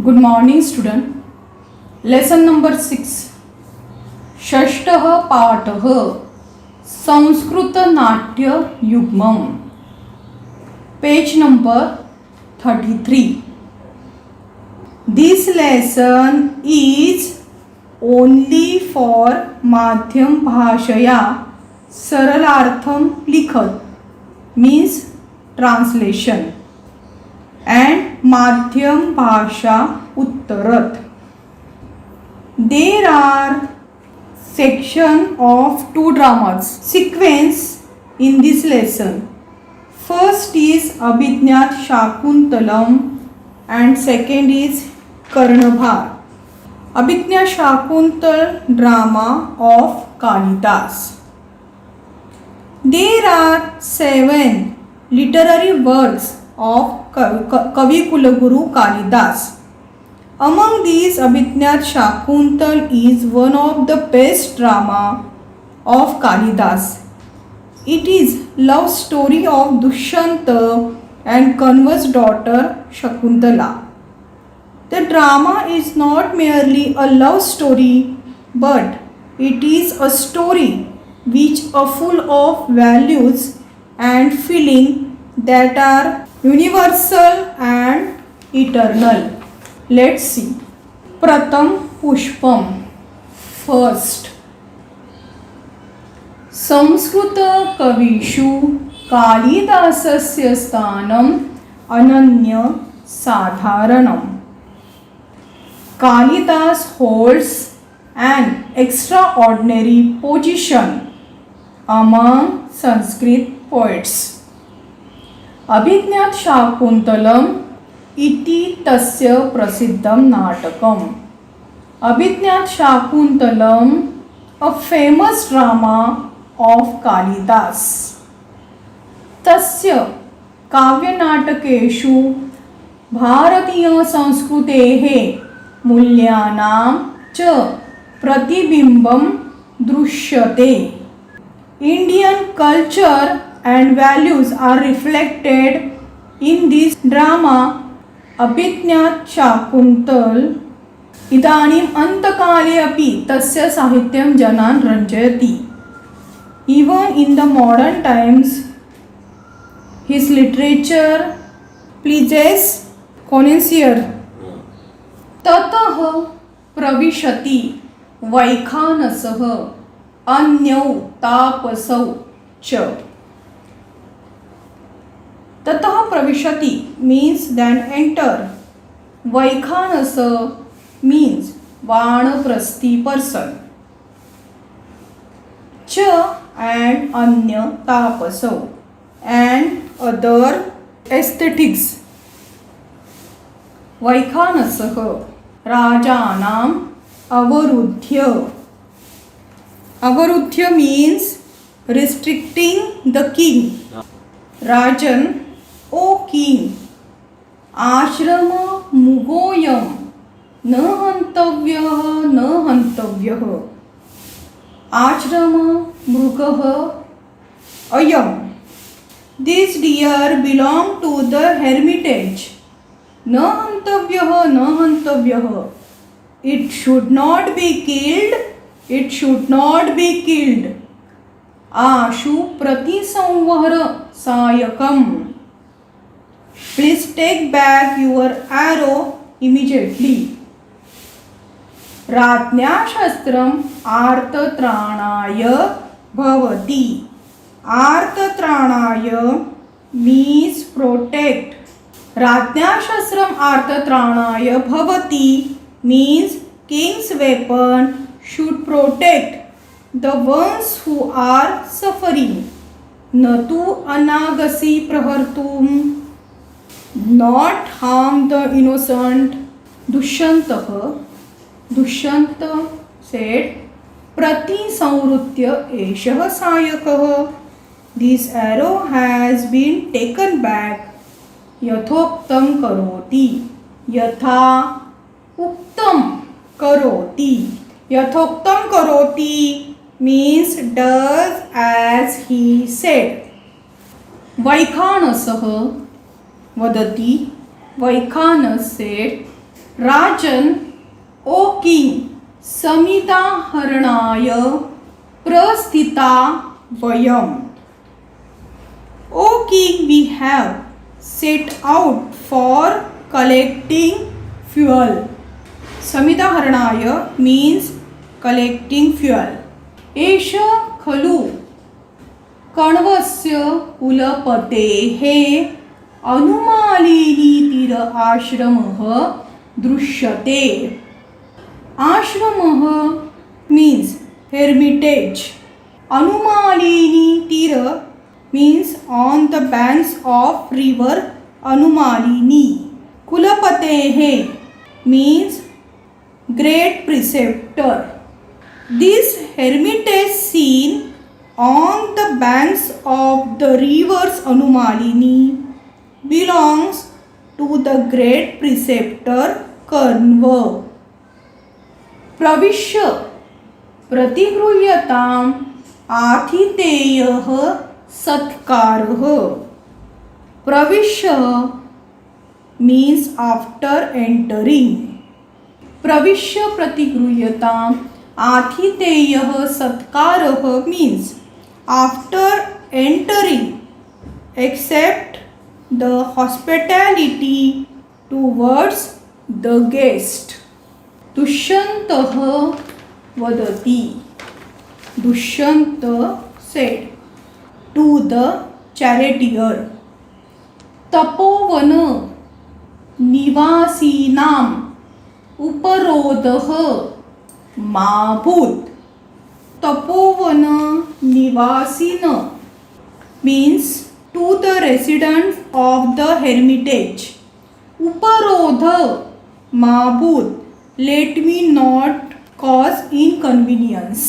Good morning student. Lesson number 6 षष्ठः पाठः संस्कृत नाट्य युग्मम page number 33। This lesson is only for माध्यम भाषया सरलार्थम लिखत मीन्स ट्रांसलेशन and माध्यम भाषा उत्तरत. There are section of 2 dramas sequence in this lesson. First is Abhignat Shakuntalam and second is Karnabhar. Abhignat Shakuntal drama of Kalidas. There are 7 literary works of Kavi Kulaguru Kalidas. Among these, Abhignat Shakuntal is one of the best drama of Kalidas. It is love story of Dushyanta and Kanva's daughter Shakuntala. The drama is not merely a love story, but it is a story which is full of values and feeling that are universal and eternal. Let's see. Pratham Pushpam. First, Sanskrit कविषु कालिदासस्य स्थानम् अनन्य साधारणम्. Kalidas holds an extraordinary position among Sanskrit poets. अभिज्ञात Shakuntalam इति तस्य प्रसिद्धं नाटकम. अभिज्ञात Shakuntalam a famous drama of Kalidas. तस्य काव्यनाटकेषु भारतीय संस्कृतेः मूल्यानां च प्रतिबिंबं दृश्यते. Indian culture and values are reflected in this drama. अभिज्ञात Shakuntal इदानीम् अंतकाले अपि तस्य साहित्यं जनान् रञ्जयति. Even in the modern times his literature pleases connoisseurs. ततः प्रविशति वैखानसः अन्यौ तापसौ च. ततः प्रविशति means then enter. Vaikhanasa means vanaprasthi person. Cha and anya tapaso and other aesthetics. Vaikhanasah rajanam avarudhya. Avarudhya means restricting the king. Rajan, O king, आश्रम मुगोयम न हन्तव्यः न हन्तव्यः. आश्रम मृगः अयम. This deer belong to the hermitage. न हन्तव्यः न हन्तव्यः. It should not be killed. It should not be killed. Ashu प्रतिसंवहर सायकम. Please take back your arrow immediately. राज्ञा शस्त्रम आर्तत्राणाय भवति. आर्तत्राणाय means protect. राज्ञा शस्त्रम आर्तत्राणाय भवति means king's weapon should protect the ones who are suffering. न तु अनागसी प्रहर्तुम. Not harm the innocent. Dushyanta said prati संवृत्य एषः सायकः. This arrow has been taken back. यथोक्तं करोति. यथा उक्तं करोति. यथोक्तं करोति means does as he said. Vaikhanasah वदति. Vaikhanas said, राजन, ओ किंग, समिताहरणाय प्रस्थिता वयम. O king, we have set out for collecting fuel. समिताहरणाय means collecting fuel. एष खलु कण्वस्य कुलपतेः अनुमालिनी तीर आश्रमः दृश्यते. आश्रमः means hermitage. अनुमालिनी तीर means on the banks of river Anumalini. Kulapatehe means great preceptor. This hermitage seen on the banks of the rivers Anumalini belongs to the great preceptor Kanva. Pravisya प्रतिगृह्यताम् आतिथेयः सत्कारः. प्रविश्य means after entering. प्रविश्य प्रतिगृह्यताम् आतिथेयः सत्कारः means after entering accept the hospitality towards the guest. दुष्यन्तः वदति. Dushyant said to the charioteer, Tapovan निवासीनाम् उपरोधः मा भूत्. Tapovan निवासिन means to the residents of the hermitage. उपरोध मा भूत् let me not cause inconvenience.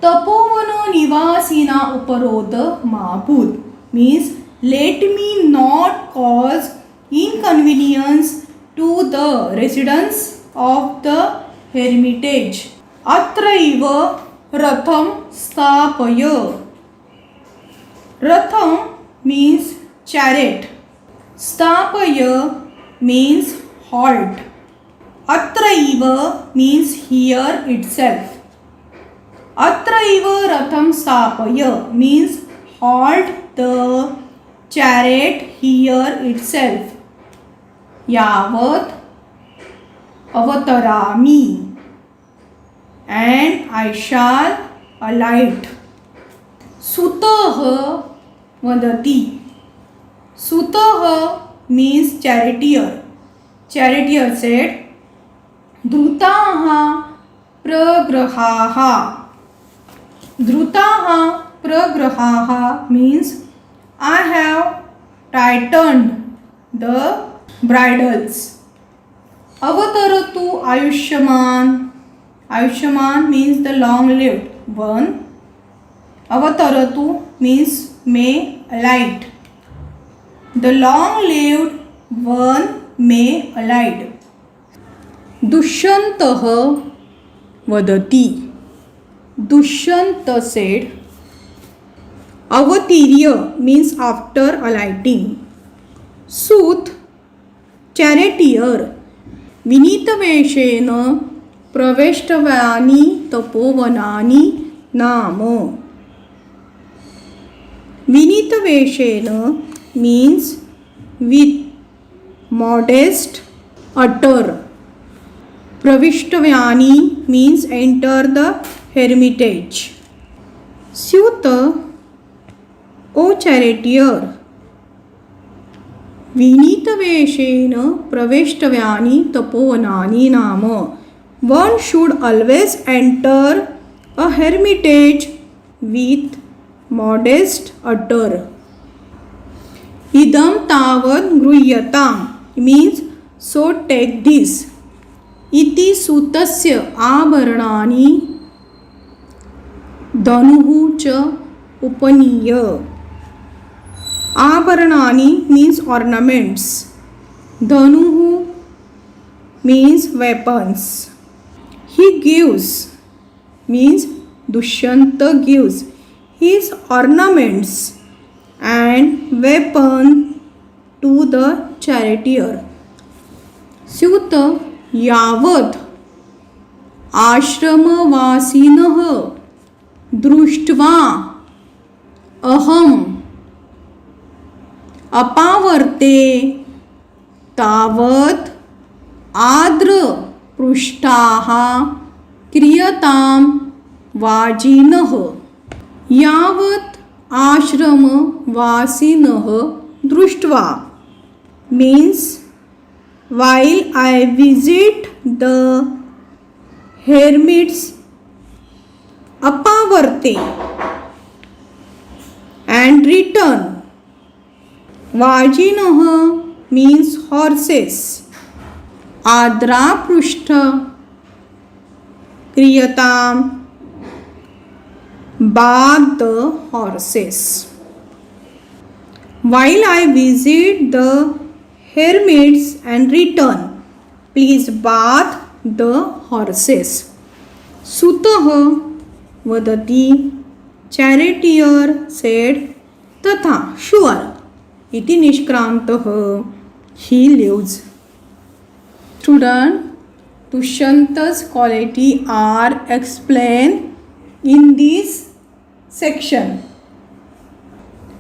Tapovan निवासिना उपरोध मा भूत् means let me not cause inconvenience to the residents of the hermitage. अत्रैव रथं स्थापय. रथं means chariot. स्थापय means halt. अत्रैव means here itself. अत्रैव रथं स्थापय means halt the chariot here itself. यावत् अवतरामि and I shall alight. सुतः वदति. सुतः means charioteer. Charioteer said, धृताः प्रग्रहाः. धृताः प्रग्रहाः means I have tightened the bridles. अवतरतु Ayushman. Ayushman means the long lived one. अवतरतु means may alight. The long lived one may alight. दुष्यन्तः वदति. Dushyant said, अवतीर्य means after alighting. सूत charioteer विनीतवेषेण प्रवेष्टव्यानि तपोवनानि नाम. विनीतवेषेण means with modest attire. प्रविष्टव्यानि means enter the hermitage. स्यूत O charioteer विनीतवेषेण प्रवेष्टव्यानि तपोवनानि नाम. One should always enter a hermitage with modest attire. इदं तावत् गृह्यताम् means so take this. इति सूतस्य आभरणानि धनुः च उपनीय. आभरणानि means ornaments. धनुः means weapons. He gives means Dushyanta gives his ornaments and weapon to the charioteer. स्यूत यावत् आश्रमवासिनः दृष्ट्वा अहम् अपावर्ते तावत् आर्द्रपृष्ठाः क्रियतां वाजिनः. यावत् आश्रमवासिनः दृष्ट्वा means while I visit the hermits apavarte and return. Vajinah means horses. Adra prushtha kriyatam bath the horses. While I visit the hermits and return, please bath the horses. Sutah vadati, charioteer said, tatha, sure. Iti nishkrantah, he lives. Student, Dushyant's quality are explained in this section.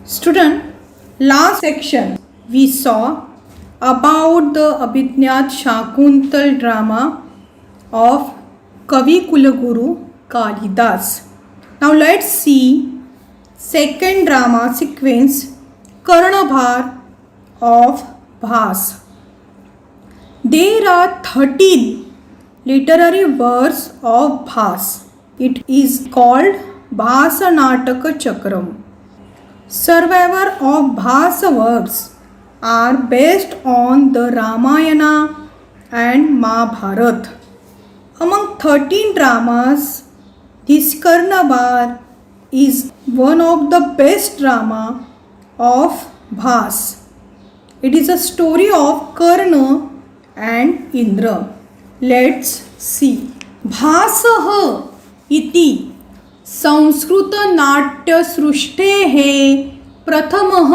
Student, last section we saw about the Abhinayat Shakuntal drama of Kavi Kulaguru Kalidas. Now let's see second drama sequence, Karnabhar of Bhas. There are 13 literary works of Bhas. It is called Bhasanataka Chakram. Survivor of Bhas works are based on the Ramayana and Mahabharata. Among 13 dramas, this Karnabhar is one of the best drama of Bhas. It is a story of Karna and Indra. Let's see. Bhasah iti Sanskrit नाट्य सृष्टेः प्रथमः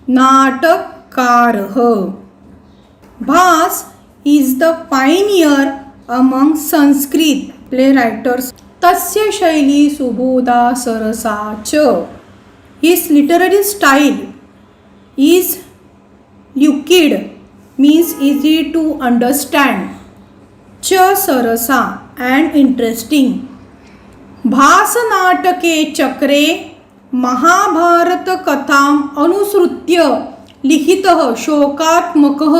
नाटककारः. Bhas is the pioneer among Sanskrit playwriters. Tasya शैली सुबोधा सरसा च. His literary style is lucid, means easy to understand. Cha sarasa and interesting. भास नाटके चक्रे महाभारत कथाम अनुसृत्य लिखितः शोकात्मकः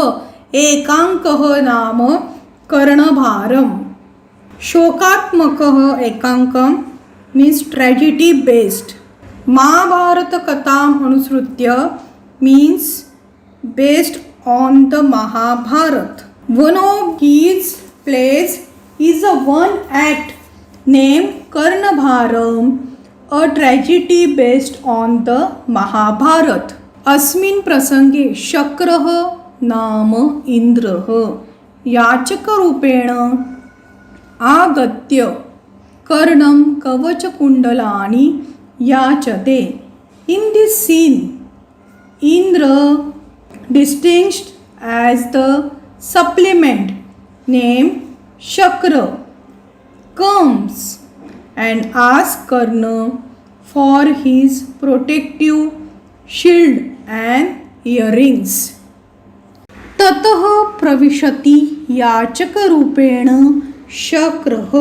एकांकः नाम कर्णभारम. शोकात्मकः एकांकम means tragedy based. महाभारत कथाम अनुसृत्य means based on the Mahabharata. One of these plays is a one act named Karnabharam, a tragedy based on the Mahabharata. अस्मिन् प्रसंगे शक्रः नाम इन्द्रः याचकरूपेण आगत्य कर्णं कवचकुण्डलानि याचते. In this scene, Indra, distinguished as the supplement named Shakra, comes and asks Karna for his protective shield and earrings. ततः प्रविशति याचकरूपेण शक्रः.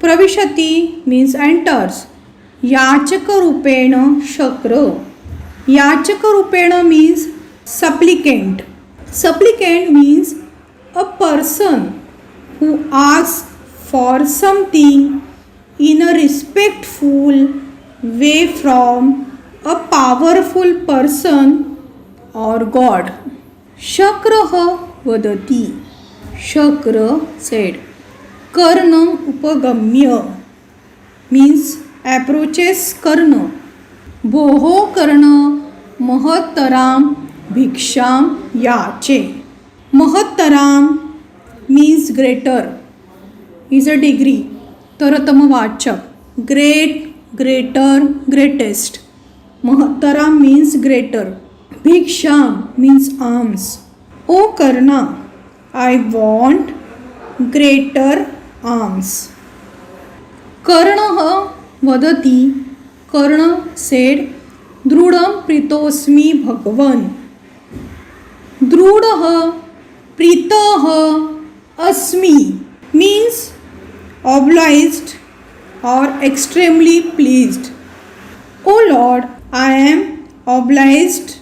प्रविशति means enters. याचकरूपेण शक्र. याचकरूपेण means supplicant. Supplicant means a person who asks for something in a respectful way from a powerful person or God. Shakrah vadati. Shakra said. Karna upagamya means approaches Karna. Boho Karna mahataram bhiksham yache. Mahataram means greater, is a degree. Taratama vachak. Great, greater, greatest. Mahataram means greater. Bhiksham means alms. O Karna, I want greater arms. कर्णः वदति, Karna said, Drudam pritosmi bhagavan. Drudaha pritaha asmi means obliged or extremely pleased. O Lord, I am obliged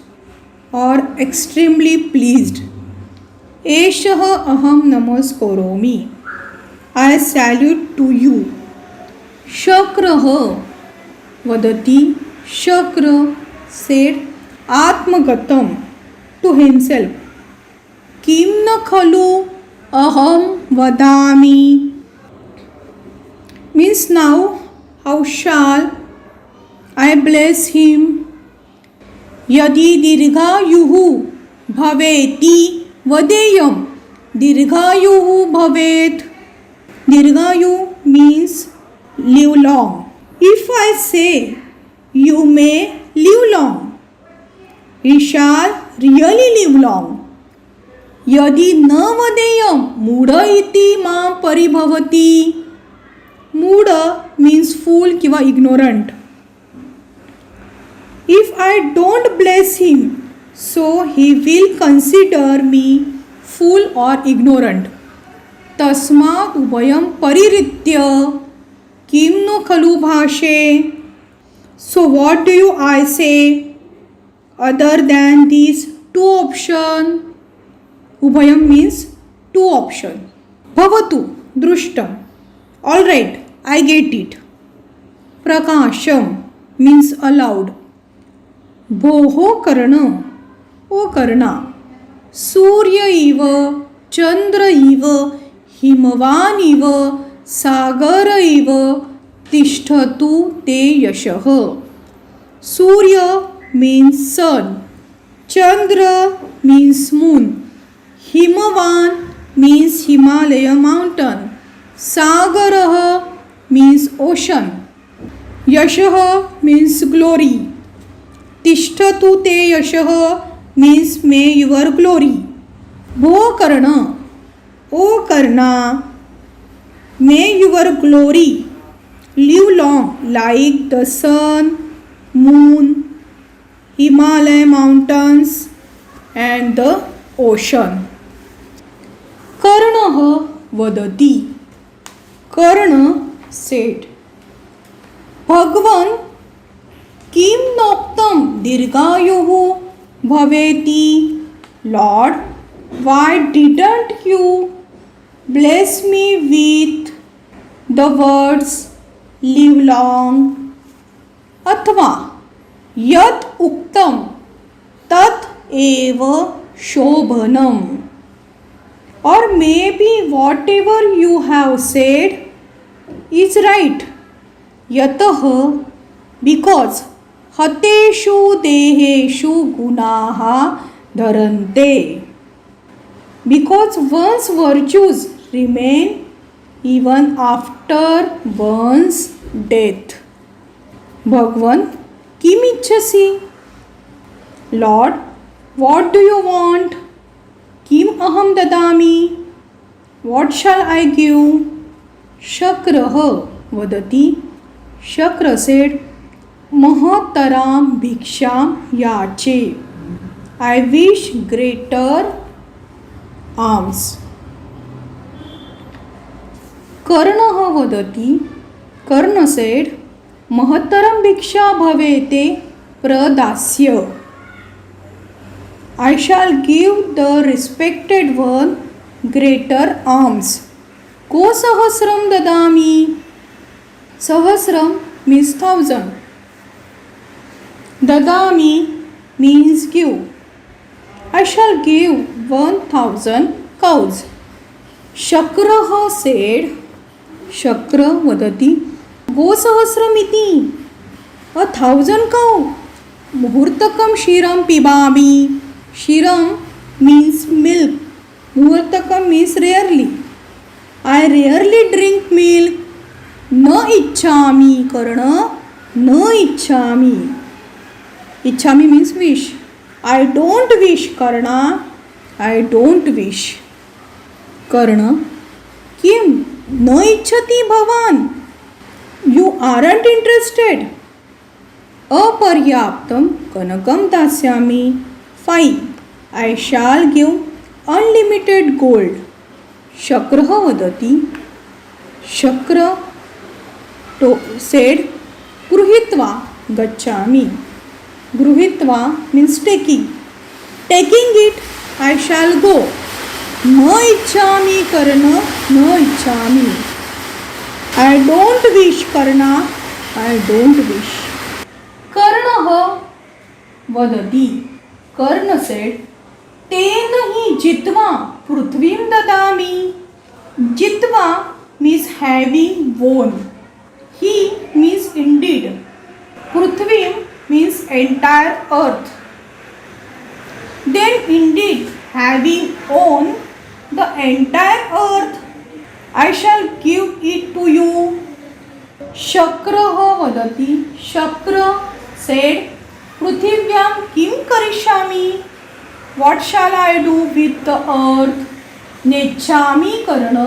or extremely pleased. Eshah aham namaskoromi. I salute to you. Shakrah vadati. Shakra said atmagatam to himself. Kim na khalu aham vadami means now how shall I bless him. Yadi dirghayuhu bhaveti vadeyam. Dirghayuhu bhavet. Dirghayu means live long. If I say you may live long, we shall really live long. Yadi na vadeyam muda iti ma paribhavati. Muda means fool kiva ignorant. If I don't bless him, so he will consider me fool or ignorant. Tasmat ubhayam pariritya kim no khalu bhashe. So what do I say other than these two options? Ubhayam means two options. Bhavatu drushtam. Alright, I get it. Prakasham means allowed. Bhoho karna. O karna. Surya iva, Chandra iva, Himavan iva, Sagara iva, Tishtatu te yashah. Surya means sun. Chandra means moon. Himavan means Himalaya mountain. Sagara means ocean. Yashah means glory. Tishtatu te yashah means may your glory. Bho karna. O karna. May your glory live long like the sun, moon, Himalaya mountains and the ocean. Karna vadati. Karna said, Bhagavan kim noktam dirghayuhu bhaveti. Lord, why didn't you bless me with the words live long? Athva yat uktam tat eva shobhanam. Or maybe whatever you have said is right. Yatah because hateshu deheshu gunaha dharante. Because one's virtues remain even after one's death. Bhagavan, kim ichchasi? Lord, what do you want? Kim aham dadami? What shall I give? Shakrah vadati. Shakra said, Mahataram bhiksham yache. I wish greater alms. Karna vadati. Karna said, Mahataram bhiksha bhavete pradasya. I shall give the respected one greater alms. Ko sahasram dadami. Sahasram means 1,000. Dadami means give. I shall give 1,000 cows. Shakrah said, Shakra vadati, Go sahasramiti. 1,000 cow. Muhurtakam shiram pibami. Shiram means milk. Muhurtakam means rarely. I rarely drink milk. Na ichchami karna. Na ichchami. Ichchami means wish. I don't wish karna. I don't wish. Karna Kim न इच्छति भवान? You aren't interested. अपर्याप्तं कनकं दास्यामि. Fine. I shall give unlimited gold. शक्रः वदति. शक्र said गृहीत्वा गच्छामि. गृहीत्वा means taking. Taking it, I shall go. न इच्छामि कर्ण न इच्छामि. I don't wish करना. I don't wish. कर्णः वदति. कर्ण said तेन हि जित्वा पृथ्वीं ददामि. जित्वा means having won. He means indeed. Prithvi means entire earth. Then indeed having won the entire earth, I shall give it to you. शक्रः वदति. शक्र said पृथिव्यां किं करिष्यामि? What shall I do with the earth? नेच्छामि कर्ण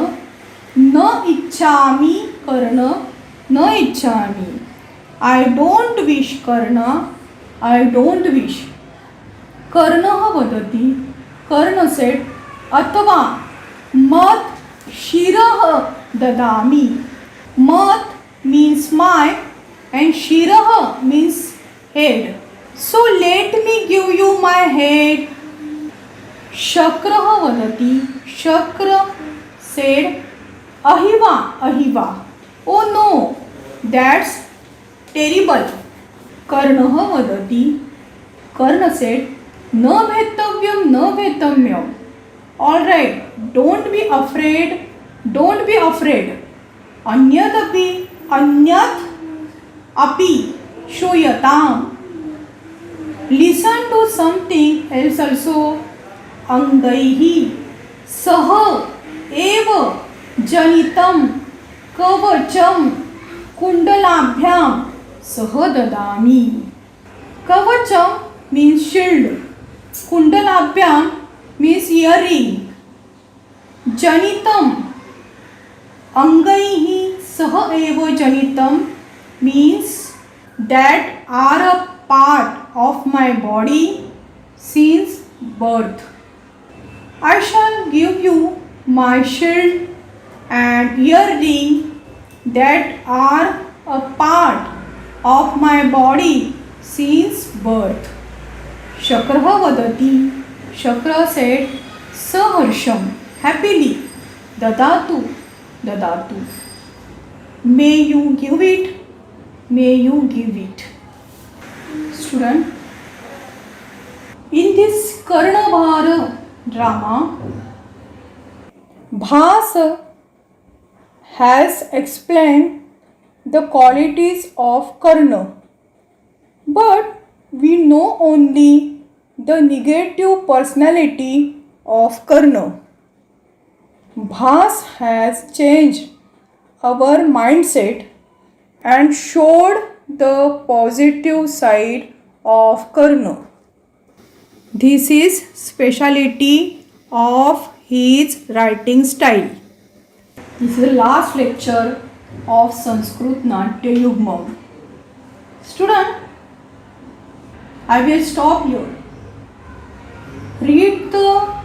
न इच्छामि कर्ण न इच्छामि. I don't wish Karna I don't wish. कर्णः वदति. कर्ण said अथवा मत् शिरः ददामि. मत् means my and शिरः means head. So let me give you my head. शक्रः वदति. शक्र said अहिवा अहिवा. Oh no, that's terrible. कर्णः वदति. कर्ण said न भेतव्यं न भेतव्यं. All right, don't be afraid. Don't be afraid. अन्यदपि अन्यत् अपि श्रूयताम्. Listen to something else also. अंगैः सह एव जनितं कवचं कुंडलाभ्यां सह ददामि. कवचं means shield. कुंडलाभ्यां means earring. जनितं अंगैः सह एव जनितं means that are a part of my body since birth. I shall give you my shield and earring that are a part of my body since birth. शक्रः वदति. शक्र said सहर्षं happily. ददातु ददातु. May you give it. May you give it. Student, in this Karnabhara drama, Bhas has explained the qualities of Karna, but we know only the negative personality of Karna. Bhas has changed our mindset and showed the positive side of Karna. This is speciality of his writing style. This is the last lecture of Sanskrit Natya Yugmam. Student, I will stop here. Read the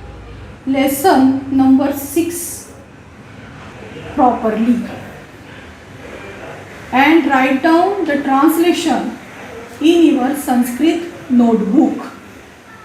lesson number 6 properly and write down the translation in your Sanskrit notebook.